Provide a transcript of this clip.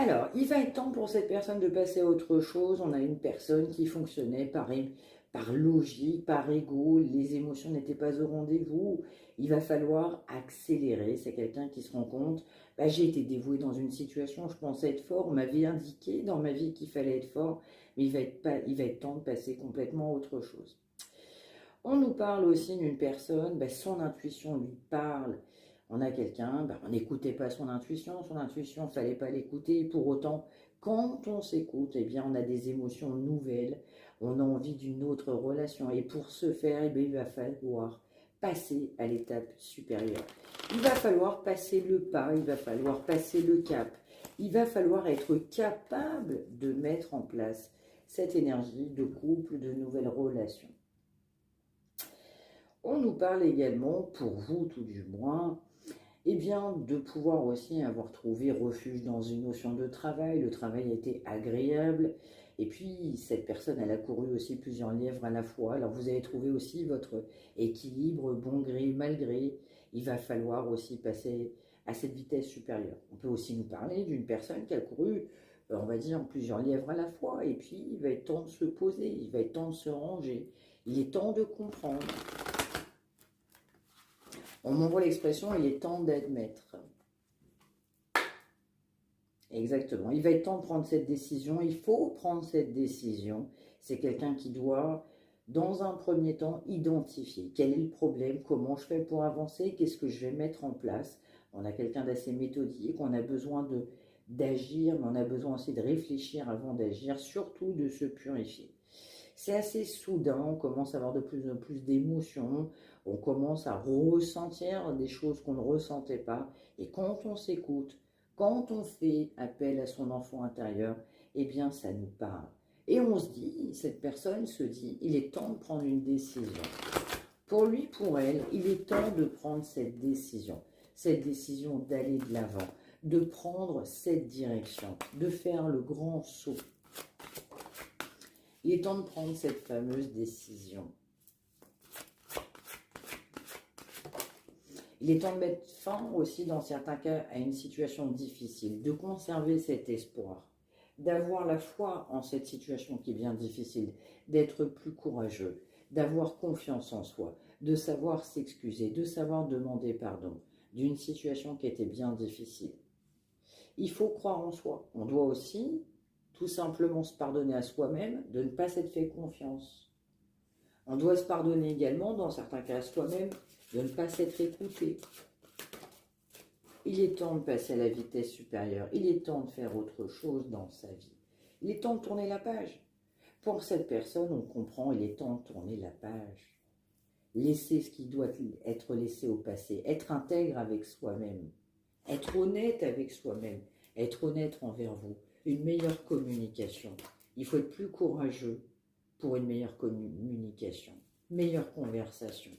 Alors, il va être temps pour cette personne de passer à autre chose. On a une personne qui fonctionnait par logique, par ego. Les émotions n'étaient pas au rendez-vous. Il va falloir accélérer. C'est quelqu'un qui se rend compte, bah, j'ai été dévoué dans une situation, je pensais être fort. On m'avait indiqué dans ma vie qu'il fallait être fort. Mais il va être temps de passer complètement à autre chose. On nous parle aussi d'une personne, ben, son intuition lui parle. On a quelqu'un, ben, on n'écoutait pas son intuition, il ne fallait pas l'écouter. Pour autant, quand on s'écoute, eh bien, on a des émotions nouvelles, on a envie d'une autre relation. Et pour ce faire, eh bien, il va falloir passer à l'étape supérieure. Il va falloir passer le pas, il va falloir passer le cap. Il va falloir être capable de mettre en place cette énergie de couple, de nouvelles relations. On nous parle également, pour vous tout du moins, eh bien, de pouvoir aussi avoir trouvé refuge dans une notion de travail. Le travail a été agréable. Et puis, cette personne, elle a couru aussi plusieurs lièvres à la fois. Alors, vous avez trouvé aussi votre équilibre, bon gré, mal gré. Il va falloir aussi passer à cette vitesse supérieure. On peut aussi nous parler d'une personne qui a couru, on va dire, plusieurs lièvres à la fois. Et puis, il va être temps de se poser, il va être temps de se ranger. Il est temps de comprendre. On m'envoie l'expression, il est temps d'admettre. Exactement. Il va être temps de prendre cette décision. Il faut prendre cette décision. C'est quelqu'un qui doit, dans un premier temps, identifier quel est le problème, comment je fais pour avancer, qu'est-ce que je vais mettre en place. On a quelqu'un d'assez méthodique, on a besoin d'agir, mais on a besoin aussi de réfléchir avant d'agir, surtout de se purifier. C'est assez soudain, on commence à avoir de plus en plus d'émotions, on commence à ressentir des choses qu'on ne ressentait pas. Et quand on s'écoute, quand on fait appel à son enfant intérieur, eh bien ça nous parle. Et on se dit, cette personne se dit, il est temps de prendre une décision. Pour lui, pour elle, il est temps de prendre cette décision d'aller de l'avant, de prendre cette direction, de faire le grand saut. Il est temps de prendre cette fameuse décision. Il est temps de mettre fin aussi, dans certains cas, à une situation difficile, de conserver cet espoir, d'avoir la foi en cette situation qui est bien difficile, d'être plus courageux, d'avoir confiance en soi, de savoir s'excuser, de savoir demander pardon d'une situation qui était bien difficile. Il faut croire en soi. On doit aussi tout simplement se pardonner à soi-même de ne pas s'être fait confiance. On doit se pardonner également, dans certains cas à soi-même, de ne pas s'être écouté. Il est temps de passer à la vitesse supérieure. Il est temps de faire autre chose dans sa vie. Il est temps de tourner la page. Pour cette personne, on comprend, il est temps de tourner la page. Laisser ce qui doit être laissé au passé. Être intègre avec soi-même. Être honnête avec soi-même. Être honnête envers vous. Une meilleure communication. Il faut être plus courageux pour une meilleure communication, meilleure conversation.